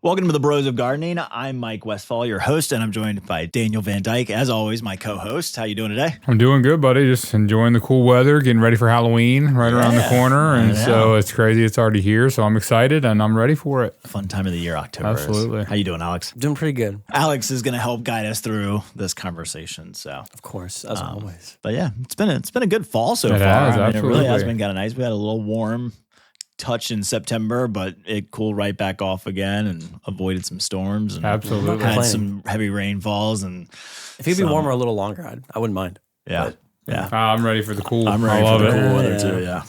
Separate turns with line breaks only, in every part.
Welcome to the Bros of Gardening. I'm Mike Westphal, your host, and I'm joined by Daniel Van Dyke, as always, my co-host. How you doing today?
I'm doing good, buddy. Just enjoying the cool weather, getting ready for Halloween around the corner. And so it's crazy. It's already here. So I'm excited and I'm ready for it.
Fun time of the year, October.
Absolutely.
How you doing, Alex?
Doing pretty good.
Alex is going to help guide us through this conversation. So,
of course, as always.
But yeah, it's been a good fall so far.
Has,
it really has been kind of nice. We had a little warm touch in September, but it cooled right back off again and avoided some storms and
absolutely
had some heavy rainfalls. And
if it'd be warmer a little longer, I wouldn't mind.
Yeah. Yeah.
I'm ready for the cool.
I'm ready for the cool weather too. Yeah.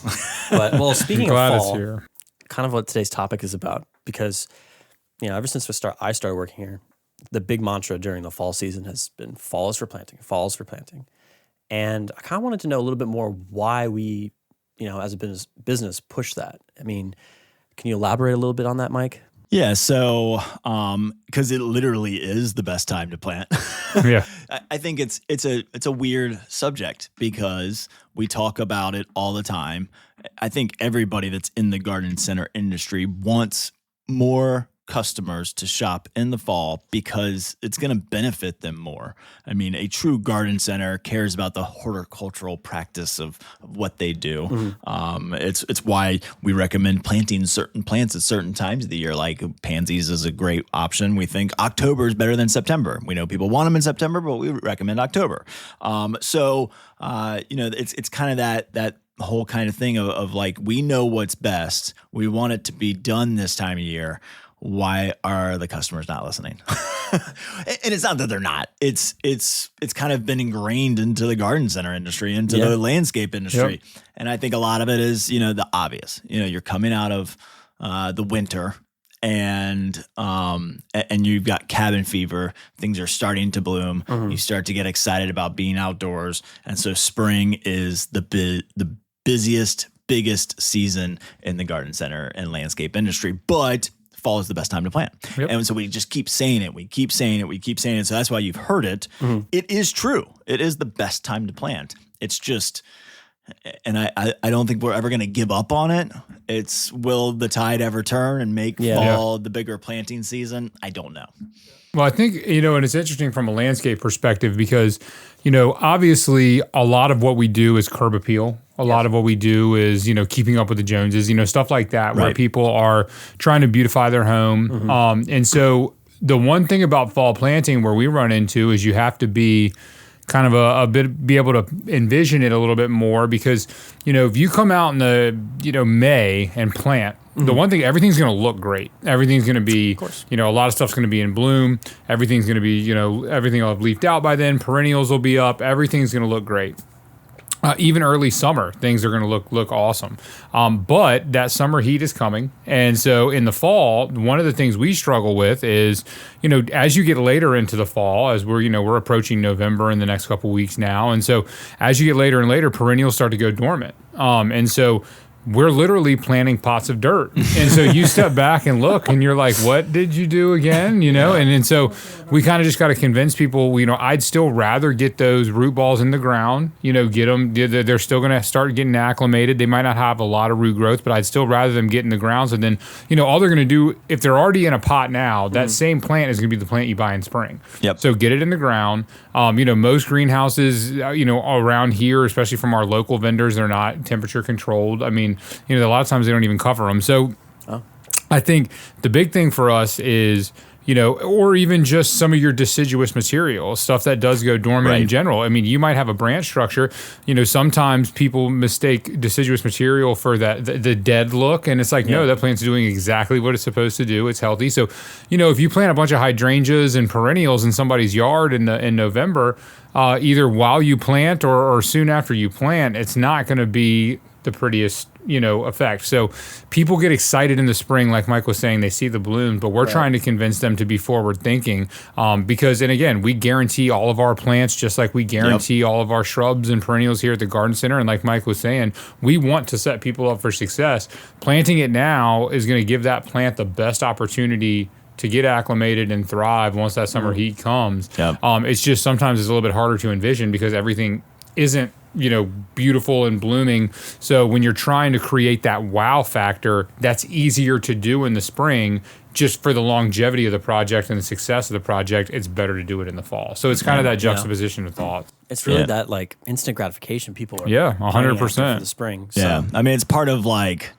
But well, speaking of fall,
here.
Kind of what today's topic is about, because ever since I started working here, the big mantra during the fall season has been fall is for planting, fall is for planting. And I kind of wanted to know a little bit more why we, as a business push that. I mean, can you elaborate a little bit on that, Mike?
Yeah, so because it literally is the best time to plant.
Yeah,
I think it's a weird subject because we talk about it all the time. I think everybody that's in the garden center industry wants more customers to shop in the fall because it's going to benefit them more. I mean, a true garden center cares about the horticultural practice of what they do. Mm-hmm. It's why we recommend planting certain plants at certain times of the year. Like pansies is a great option. We think October is better than September. We know people want them in September, but we recommend October. It's kind of that whole kind of thing of like, we know what's best. We want it to be done this time of year. Why are the customers not listening? And it's not that they're not. It's kind of been ingrained into the garden center industry, into the landscape industry. Yep. And I think a lot of it is, the obvious. You're coming out of the winter and you've got cabin fever. Things are starting to bloom. Mm-hmm. You start to get excited about being outdoors. And so spring is the busiest, biggest season in the garden center and landscape industry. But fall is the best time to plant. Yep. And so we just keep saying it. We keep saying it. So that's why you've heard it. Mm-hmm. It is true. It is the best time to plant. It's just, and I don't think we're ever going to give up on it. It's, will the tide ever turn and make fall the bigger planting season? I don't know.
Well, I think, and it's interesting from a landscape perspective because, obviously a lot of what we do is curb appeal. A lot of what we do is, keeping up with the Joneses, stuff like that, where people are trying to beautify their home. Mm-hmm. And so the one thing about fall planting where we run into is you have to be kind of be able to envision it a little bit more because, if you come out in the, May and plant, mm-hmm. the one thing, everything's going to look great. Everything's going to be, a lot of stuff's going to be in bloom. Everything's going to be, everything will have leafed out by then. Perennials will be up. Everything's going to look great. Even early summer, things are going to look awesome. But that summer heat is coming. And so in the fall, one of the things we struggle with is, as you get later into the fall, as we're approaching November in the next couple of weeks now. And so as you get later and later, perennials start to go dormant. And so we're literally planting pots of dirt. And so you step back and look and you're like, what did you do again? And so we kind of just got to convince people, I'd still rather get those root balls in the ground, get them, they're still going to start getting acclimated. They might not have a lot of root growth, but I'd still rather them get in the ground. So then, all they're going to do, if they're already in a pot now, that same plant is going to be the plant you buy in spring.
Yep.
So get it in the ground. Most greenhouses, around here, especially from our local vendors, they're not temperature controlled. I mean, a lot of times they don't even cover them. So I think the big thing for us is, or even just some of your deciduous material, stuff that does go dormant in general. I mean, you might have a branch structure. Sometimes people mistake deciduous material for the dead look. And it's like, no, that plant's doing exactly what it's supposed to do. It's healthy. So, if you plant a bunch of hydrangeas and perennials in somebody's yard in November, either while you plant or soon after you plant, it's not going to be the prettiest, effect. So people get excited in the spring, like Mike was saying, they see the blooms, but we're trying to convince them to be forward thinking. Because, and again, we guarantee all of our plants, just like we guarantee all of our shrubs and perennials here at the garden center. And like Mike was saying, we want to set people up for success. Planting it now is going to give that plant the best opportunity to get acclimated and thrive once that summer heat comes. Yep. It's just sometimes it's a little bit harder to envision because everything isn't beautiful and blooming. So when you're trying to create that wow factor, that's easier to do in the spring. Just for the longevity of the project and the success of the project, it's better to do it in the fall. So it's kind of that juxtaposition of thought.
It's really that like instant gratification people are
100%
for the spring. So.
Yeah, I mean, it's part of like,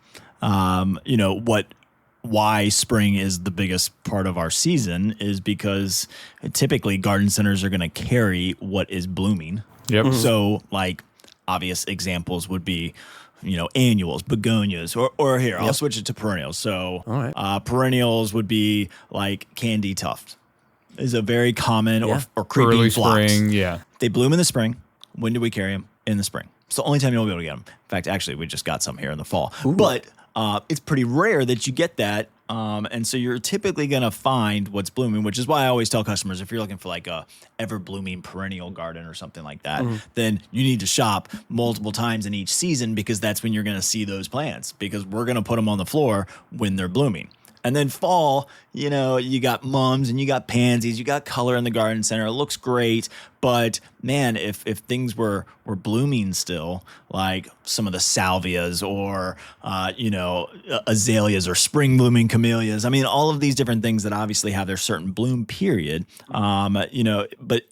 why spring is the biggest part of our season is because typically garden centers are going to carry what is blooming.
Yep.
Mm-hmm. So like obvious examples would be, annuals, begonias, or here, I'll switch it to perennials. So perennials would be like candy tuft is a very common or creeping
early
phlox.
spring. Yeah.
They bloom in the spring. When do we carry them? In the spring. It's the only time you'll be able to get them. In fact, actually, we just got some here in the fall. Ooh. But it's pretty rare that you get that. And so you're typically going to find what's blooming, which is why I always tell customers, if you're looking for like a ever blooming perennial garden or something like that, then you need to shop multiple times in each season because that's when you're going to see those plants because we're going to put them on the floor when they're blooming. And then fall, you got mums and you got pansies, you got color in the garden center. It looks great. But man, if things were blooming still, like some of the salvias or, azaleas or spring blooming camellias, I mean, all of these different things that obviously have their certain bloom period, but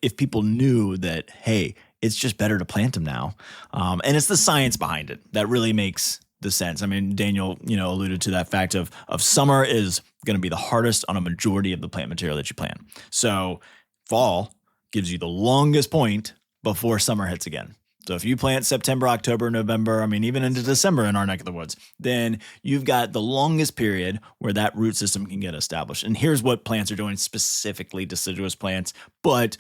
if people knew that, hey, it's just better to plant them now. And it's the science behind it that really makes the sense. I mean, Daniel, alluded to that fact of summer is going to be the hardest on a majority of the plant material that you plant. So fall gives you the longest point before summer hits again. So if you plant September, October, November, I mean, even into December in our neck of the woods, then you've got the longest period where that root system can get established. And here's what plants are doing, specifically deciduous plants, but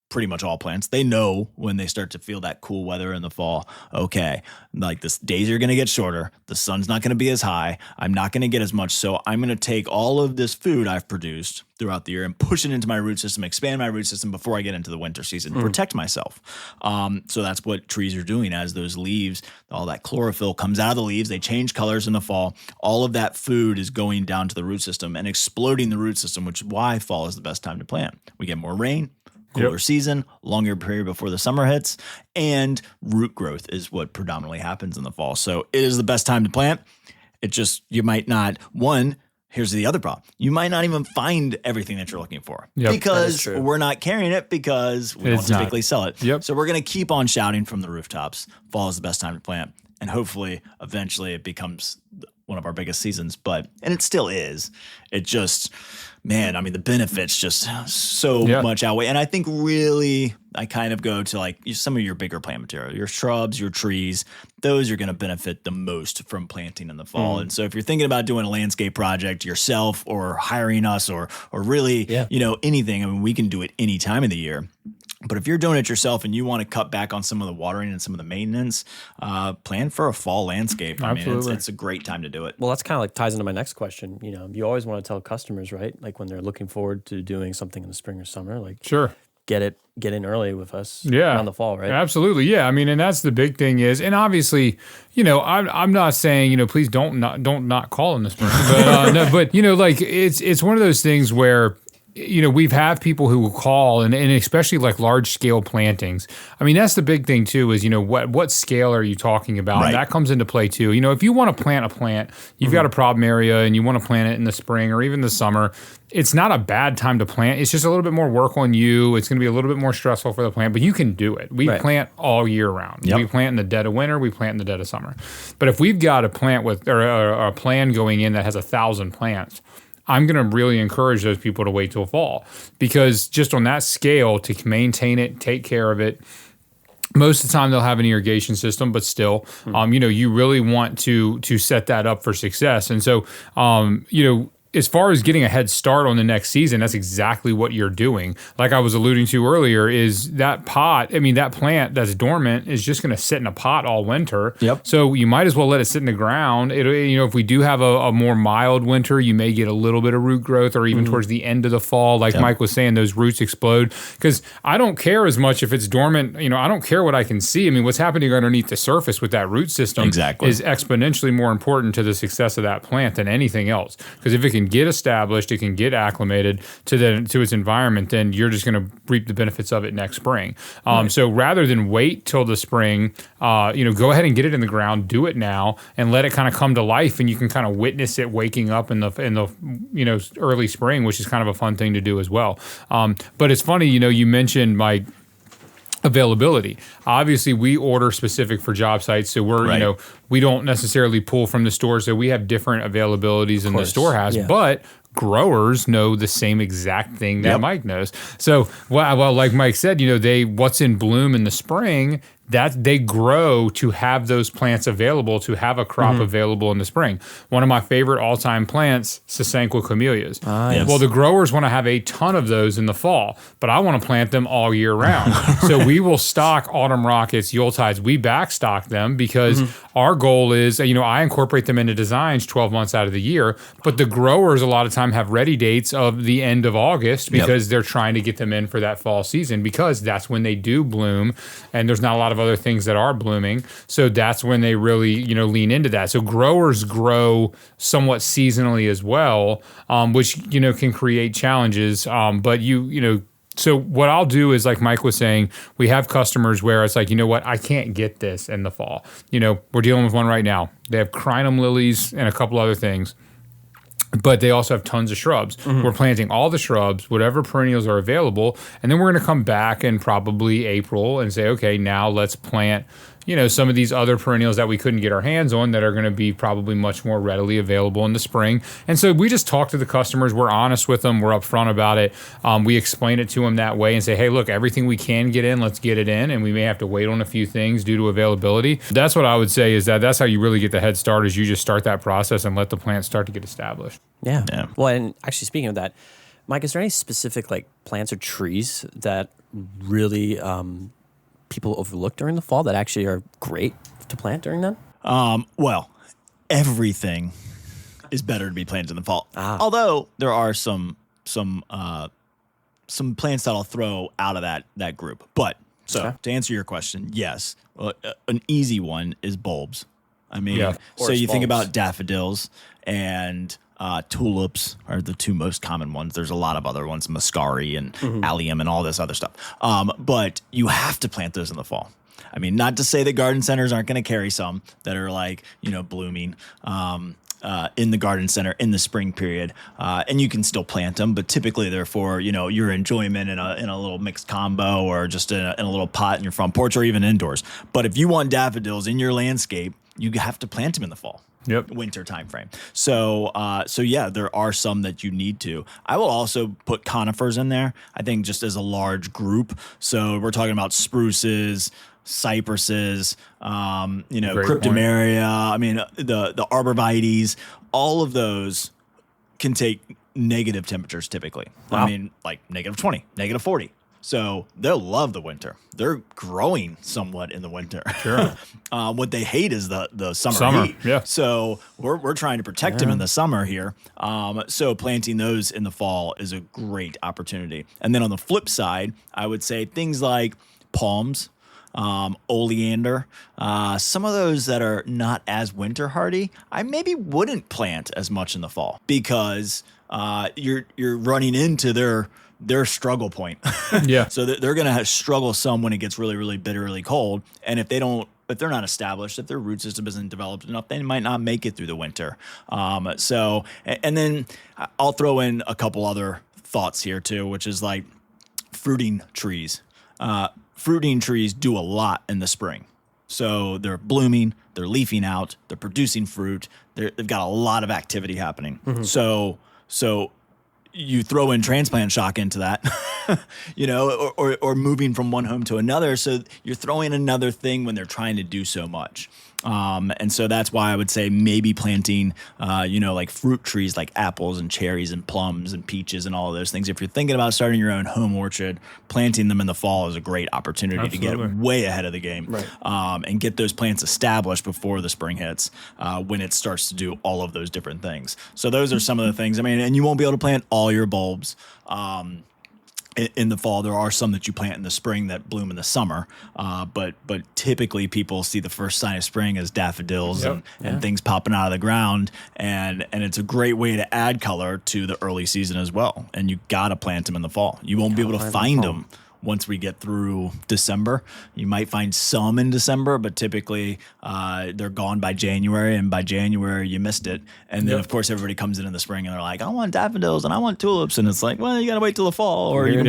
pretty much all plants. They know when they start to feel that cool weather in the fall, okay, like this days are going to get shorter. The sun's not going to be as high. I'm not going to get as much. So I'm going to take all of this food I've produced throughout the year and push it into my root system, expand my root system before I get into the winter season, protect myself. So that's what trees are doing as those leaves, all that chlorophyll comes out of the leaves. They change colors in the fall. All of that food is going down to the root system and exploding the root system, which is why fall is the best time to plant. We get more rain. Cooler season, longer period before the summer hits, and root growth is what predominantly happens in the fall. So it is the best time to plant. It just, you might not, here's the other problem. You might not even find everything that you're looking for because we're not carrying it because we don't typically sell it. So we're going to keep on shouting from the rooftops. Fall is the best time to plant. And hopefully, eventually it becomes one of our biggest seasons, and it still is. It just, man, I mean, the benefits just so much outweigh. And I think really, I kind of go to like some of your bigger plant material, your shrubs, your trees, those are going to benefit the most from planting in the fall. And so if you're thinking about doing a landscape project yourself or hiring us or really, anything, I mean, we can do it any time of the year. But if you're doing it yourself and you want to cut back on some of the watering and some of the maintenance, plan for a fall landscape. I mean, it's a great time to do it.
Well, that's kind of like ties into my next question. You always want to tell customers, right? Like when they're looking forward to doing something in the spring or summer, like get in early with us around the fall, right?
Absolutely. Yeah. I mean, and that's the big thing is, and obviously, I'm not saying, please don't not call in the spring, but, but like it's one of those things where, we've had people who will call and especially like large scale plantings. I mean, that's the big thing too is, what scale are you talking about? Right. That comes into play too. If you want to plant a plant, you've got a problem area and you want to plant it in the spring or even the summer, it's not a bad time to plant. It's just a little bit more work on you. It's going to be a little bit more stressful for the plant, but you can do it. We plant all year round. Yep. We plant in the dead of winter. We plant in the dead of summer. But if we've got a plant or a plan going in that has 1,000 plants, I'm going to really encourage those people to wait till fall because just on that scale to maintain it, take care of it, most of the time they'll have an irrigation system, but still, you really want to set that up for success. And so, as far as getting a head start on the next season, that's exactly what you're doing. Like I was alluding to earlier, is that that plant that's dormant is just going to sit in a pot all winter. Yep. So you might as well let it sit in the ground. If we do have a more mild winter, you may get a little bit of root growth or even towards the end of the fall. Like Mike was saying, those roots explode. Because I don't care as much if it's dormant. I don't care what I can see. I mean, what's happening underneath the surface with that root system is exponentially more important to the success of that plant than anything else. Because if it can get established, it can get acclimated to its environment, then you're just going to reap the benefits of it next spring. So rather than wait till the spring, go ahead and get it in the ground, do it now, and let it kind of come to life, and you can kind of witness it waking up in the early spring, which is kind of a fun thing to do as well. But it's funny, you mentioned my availability. Obviously, we order specific for job sites, so we're we don't necessarily pull from the store, so we have different availabilities than the store has, but growers know the same exact thing that Mike knows. So, well, like Mike said, what's in bloom in the spring, that they grow to have those plants available, to have a crop available in the spring. One of my favorite all-time plants, Sasanqua camellias.
Yes.
Well, the growers want to have a ton of those in the fall, but I want to plant them all year round. So we will stock autumn rockets, Yuletides. We backstock them because our goal is, I incorporate them into designs 12 months out of the year, but the growers a lot of time have ready dates of the end of August because they're trying to get them in for that fall season, because that's when they do bloom, and there's not a lot of other things that are blooming. So that's when they really, lean into that. So growers grow somewhat seasonally as well, which, can create challenges. But so what I'll do is, like Mike was saying, we have customers where it's like, I can't get this in the fall. We're dealing with one right now. They have crinum lilies and a couple other things, but they also have tons of shrubs. We're planting all the shrubs, whatever perennials are available, and then we're going to come back in probably April and say, okay, now let's plant some of these other perennials that we couldn't get our hands on that are going to be probably much more readily available in the spring. And so we just talk to the customers. We're honest with them. We're upfront about it. We explain it to them that way and say, hey, look, everything we can get in, let's get it in. And we may have to wait on a few things due to availability. That's what I would say, is that's how you really get the head start, is you just start that process and let the plant start to get established.
Yeah. Well, and actually, speaking of that, Mike, is there any specific plants or trees that really people overlook during the fall that actually are great to plant during then?
Well, everything is better to be planted in the fall. Although there are some plants that I'll throw out of that group. But to answer your question, yes, an easy one is bulbs. I mean, so you think about daffodils and tulips are the two most common ones. There's a lot of other ones, muscari and allium and all this other stuff. But you have to plant those in the fall. I mean, not to say that garden centers aren't going to carry some that are blooming in the garden center in the spring period, and you can still plant them, but typically they're for your enjoyment in a little mixed combo, or just in a little pot in your front porch, or even indoors. But if you want daffodils in your landscape, you have to plant them in the fall. Winter time frame. So yeah, there are some that you need to. I will also put conifers in there, I think, just as a large group. So we're talking about spruces, cypresses, cryptomeria. I mean, the arborvitaes, all of those can take negative temperatures typically. Wow. I mean, like -20, -40. So they'll love the winter. They're growing somewhat in the winter.
Sure.
What they hate is the summer heat.
Yeah.
So we're trying to protect them in the summer here. So planting those in the fall is a great opportunity. And then on the flip side, I would say things like palms, oleander, some of those that are not as winter hardy, I maybe wouldn't plant as much in the fall, because you're running into their struggle point. So they're going to struggle some when it gets really, really bitterly cold. And if they're not established, if their root system isn't developed enough, they might not make it through the winter. And then I'll throw in a couple other thoughts here too, which is like fruiting trees. Fruiting trees do a lot in the spring. So they're blooming, they're leafing out, they're producing fruit. They've got a lot of activity happening. So you throw in transplant shock into that, or moving from one home to another. So you're throwing another thing when they're trying to do so much. And so that's why I would say maybe planting, like fruit trees like apples and cherries and plums and peaches and all of those things. If you're thinking about starting your own home orchard, planting them in the fall is a great opportunity to get way ahead of the game, and get those plants established before the spring hits, when it starts to do all of those different things. So those are some of the things. I mean, and you won't be able to plant all your bulbs. in the fall. There are some that you plant in the spring that bloom in the summer, but typically people see the first sign of spring as daffodils and things popping out of the ground, and it's a great way to add color to the early season as well. And you got to plant them in the fall. You won't be able to find them once we get through December. You might find some in December, but typically they're gone by January, and by January you missed it. And then of course everybody comes in the spring and they're like, I want daffodils and I want tulips, and it's like, well, you got to wait till the fall, or you can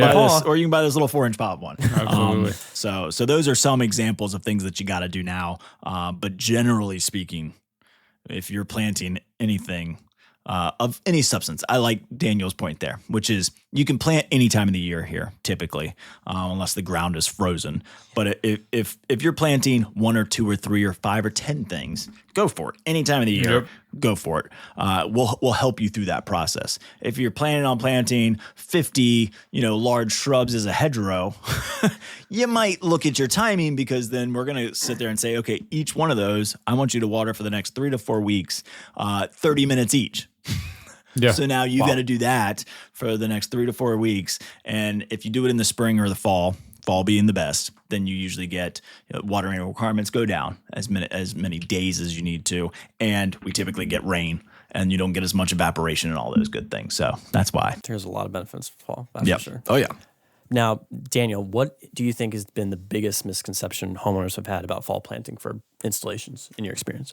buy this little 4-inch pop one.
Absolutely.
So those are some examples of things that you got to do now. But generally speaking, if you're planting anything of any substance, I like Daniel's point there, which is you can plant any time of the year here, typically, unless the ground is frozen. But if you're planting 1 or 2 or 3 or 5 or 10 things, go for it. Any time of the year, go for it. We'll help you through that process. If you're planning on planting 50, large shrubs as a hedgerow, you might look at your timing, because then we're going to sit there and say, okay, each one of those, I want you to water for the next 3 to 4 weeks, 30 minutes each.
Yeah.
So now you got to do that for the next 3 to 4 weeks. And if you do it in the spring or the fall being the best, then you usually get watering requirements go down as many days as you need to. And we typically get rain, and you don't get as much evaporation and all those good things. So that's why.
There's a lot of benefits for fall, that's for sure.
Oh, yeah.
Now, Daniel, what do you think has been the biggest misconception homeowners have had about fall planting for installations in your experience?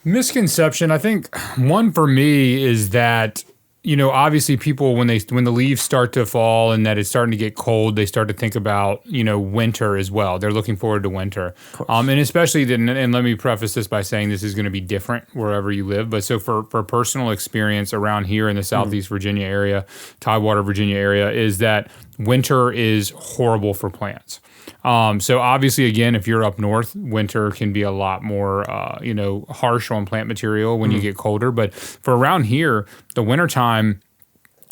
Misconception, I think one for me is that, obviously people, when the leaves start to fall and that it's starting to get cold, they start to think about, winter as well. They're looking forward to winter. And especially, and let me preface this by saying this is going to be different wherever you live. But so for personal experience around here in the Southeast Virginia area, Tidewater, Virginia area, is that winter is horrible for plants. So obviously, again, if you're up north, winter can be a lot more, harsh on plant material when you get colder. But for around here, the wintertime,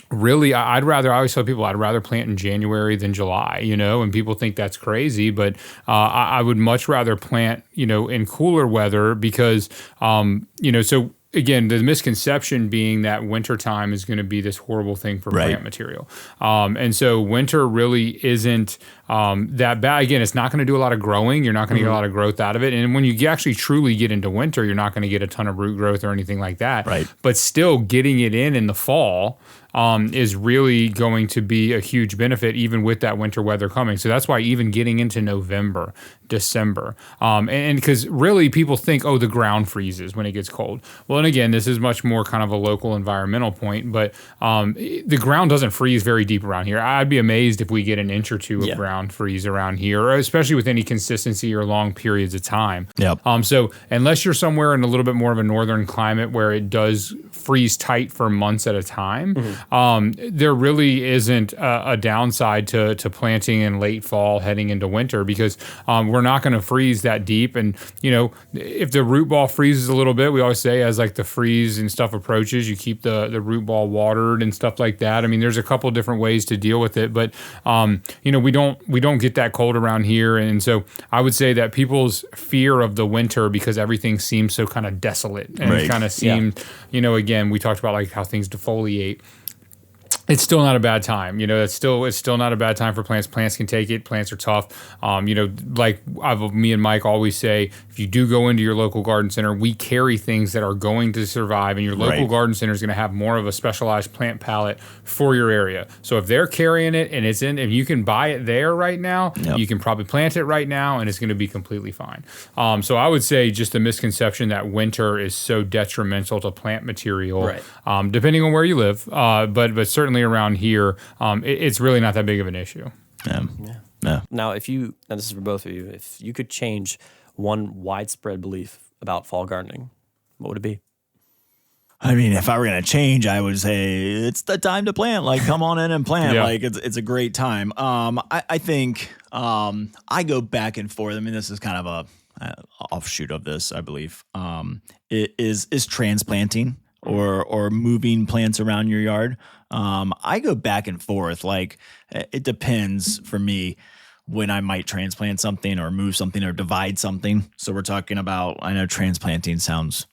really, I always tell people I'd rather plant in January than July, and people think that's crazy, but I would much rather plant, in cooler weather because, so again, the misconception being that wintertime is going to be this horrible thing for plant material. And so winter really isn't that bad. Again, it's not going to do a lot of growing. You're not going to get a lot of growth out of it. And when you actually truly get into winter, you're not going to get a ton of root growth or anything like that.
Right.
But still getting it in the fall is really going to be a huge benefit, even with that winter weather coming. So that's why even getting into November, December, and because really people think, the ground freezes when it gets cold. Well, and again, this is much more kind of a local environmental point, but the ground doesn't freeze very deep around here. I'd be amazed if we get an inch or two of ground freeze around here, especially with any consistency or long periods of time.
Yep.
So unless you're somewhere in a little bit more of a northern climate where it does freeze tight for months at a time, there really isn't a downside to planting in late fall heading into winter, because we're not going to freeze that deep. And, if the root ball freezes a little bit, we always say as like the freeze and stuff approaches, you keep the root ball watered and stuff like that. I mean, there's a couple different ways to deal with it, but, we don't get that cold around here. And so I would say that people's fear of the winter, because everything seems so kind of desolate and it kind of seemed, again, we talked about like how things defoliate. It's still not a bad time. It's still not a bad time for plants. Plants can take it. Plants are tough. Like me and Mike always say, if you do go into your local garden center, we carry things that are going to survive, and your local garden center is going to have more of a specialized plant palette for your area. So if they're carrying it and it's if you can buy it there right now, you can probably plant it right now, and it's going to be completely fine. So I would say just the misconception that winter is so detrimental to plant material, depending on where you live, but certainly around here, it's really not that big of an issue.
Yeah.
Now, and this is for both of you, if you could change one widespread belief about fall gardening, what would it be?
I mean, if I were going to change, I would say it's the time to plant. Like, come on in and plant.
Yeah.
Like, it's a great time. I think I go back and forth. I mean, this is kind of a offshoot of this, I believe. It is transplanting or moving plants around your yard. I go back and forth. Like, it depends for me when I might transplant something or move something or divide something. So we're talking about, I know transplanting sounds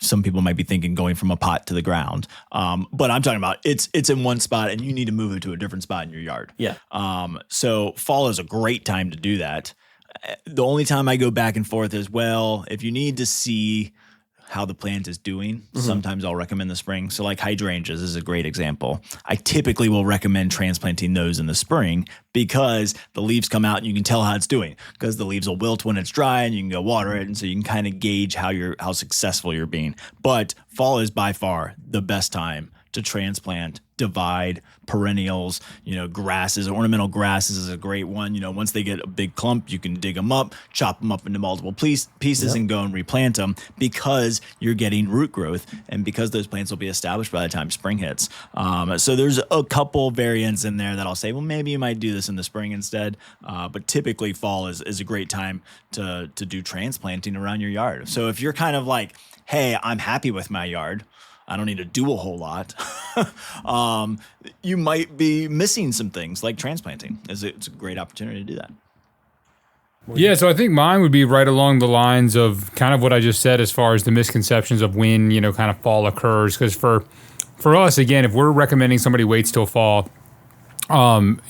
Some people might be thinking going from a pot to the ground. But I'm talking about it's in one spot and you need to move it to a different spot in your yard.
Yeah.
So fall is a great time to do that. The only time I go back and forth is, well, if you need to see how the plant is doing, sometimes I'll recommend the spring. So like hydrangeas is a great example. I typically will recommend transplanting those in the spring because the leaves come out and you can tell how it's doing, because the leaves will wilt when it's dry and you can go water it. And so you can kind of gauge how successful you're being. But fall is by far the best time to transplant, divide, perennials, grasses, ornamental grasses is a great one. Once they get a big clump, you can dig them up, chop them up into multiple pieces and go and replant them, because you're getting root growth and because those plants will be established by the time spring hits. So there's a couple variants in there that I'll say, well, maybe you might do this in the spring instead. But typically fall is a great time to do transplanting around your yard. So if you're kind of like, hey, I'm happy with my yard, I don't need to do a whole lot, you might be missing some things like transplanting. It's a great opportunity to do that.
Yeah, so I think mine would be right along the lines of kind of what I just said as far as the misconceptions of when, kind of fall occurs. Because for us, again, if we're recommending somebody waits till fall, September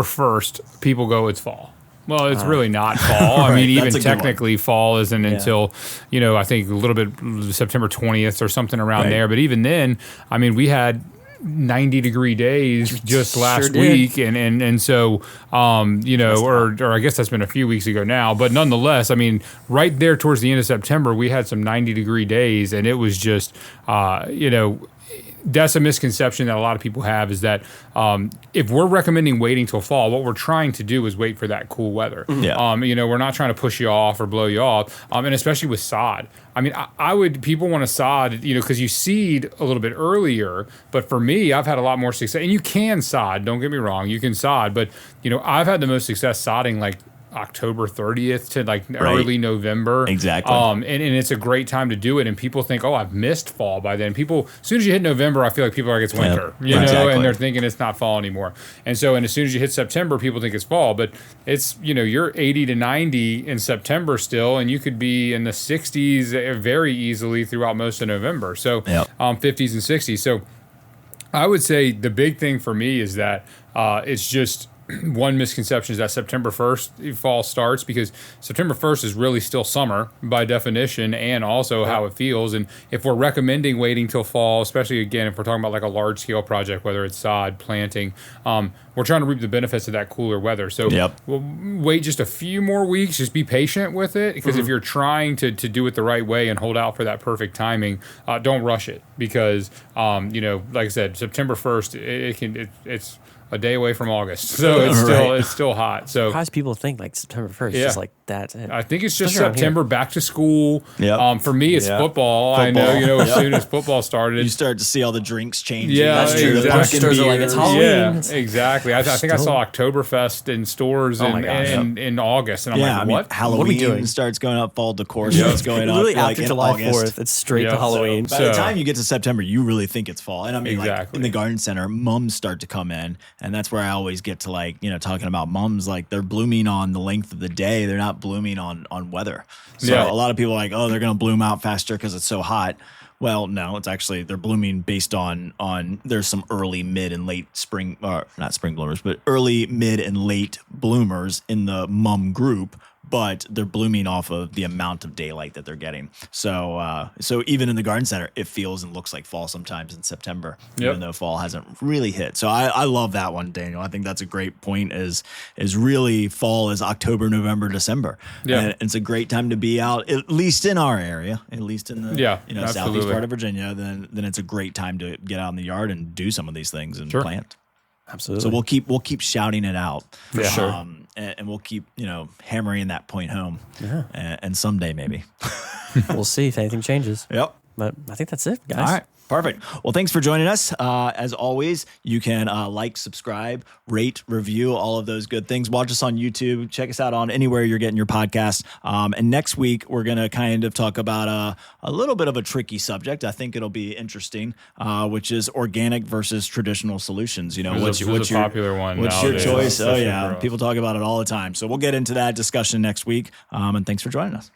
1st, people go, it's fall. Well, it's really not fall. I mean, even technically fall isn't until, I think a little bit September 20th or something around there. But even then, I mean, we had 90-degree days just last week. And so, or I guess that's been a few weeks ago now. But nonetheless, I mean, right there towards the end of September, we had some 90-degree days. And it was just, that's a misconception that a lot of people have, is that if we're recommending waiting till fall, what we're trying to do is wait for that cool weather.
Yeah.
We're not trying to push you off or blow you off. And especially with sod. I mean, people want to sod, because you seed a little bit earlier. But for me, I've had a lot more success. And you can sod, don't get me wrong, you can sod. But, I've had the most success sodding like October 30th to like early November.
Exactly.
And it's a great time to do it. And people think, oh, I've missed fall by then. As soon as you hit November, I feel like people are like, it's winter, and they're thinking it's not fall anymore. And so, and as soon as you hit September, people think it's fall, but it's, you're 80 to 90 in September still, and you could be in the 60s very easily throughout most of November. So 50s and 60s. So I would say the big thing for me is that it's just, one misconception is that September 1st fall starts, because September 1st is really still summer by definition, and also how it feels. And if we're recommending waiting till fall, especially again if we're talking about like a large scale project, whether it's sod, planting, we're trying to reap the benefits of that cooler weather. So we'll wait just a few more weeks, just be patient with it, because if you're trying to do it the right way and hold out for that perfect timing, don't rush it, because like I said, September 1st, it's a day away from August, so it's still hot. So
surprised people think like September 1st, just like that's it.
I think it's just September, back to school. For me, it's football. I know, as soon as football started,
you start to see all the drinks changing.
Yeah, that's true.
Exactly.
The are like, it's Halloween.
Yeah, exactly. I think I saw Oktoberfest in stores in August, and I'm like, what?
Halloween
what are we doing?
Starts going up, fall decor starts going up.
Literally
like
after July
August.
4th, it's straight to Halloween.
By the time you get to September, you really think it's fall. And I mean, like in the garden center, mums start to come in, and that's where I always get to talking about mums, like they're blooming on the length of the day. They're not blooming on weather. So a lot of people are like, oh, they're going to bloom out faster because it's so hot. Well, no, it's actually, they're blooming based on there's some early, mid, and late spring, or not spring bloomers, but early, mid, and late bloomers in the mum group, but they're blooming off of the amount of daylight that they're getting. So even in the garden center, it feels and looks like fall sometimes in September, even though fall hasn't really hit. So I love that one, Daniel. I think that's a great point, is really fall is October, November, December. Yeah. And it's a great time to be out, at least in our area, at least in the southeast part of Virginia. Then it's a great time to get out in the yard and do some of these things and plant.
Absolutely.
So we'll keep shouting it out.
For sure.
And we'll keep, hammering that point home. Yeah. And someday maybe.
We'll see if anything changes.
Yep.
But I think that's it, guys.
All right. Perfect. Well, thanks for joining us. As always, you can like, subscribe, rate, review, all of those good things. Watch us on YouTube. Check us out on anywhere you're getting your podcast. And next week, we're going to kind of talk about a little bit of a tricky subject. I think it'll be interesting, which is organic versus traditional solutions. What's your
popular one?
What's your choice? Oh, yeah. People talk about it all the time. So we'll get into that discussion next week. And thanks for joining us.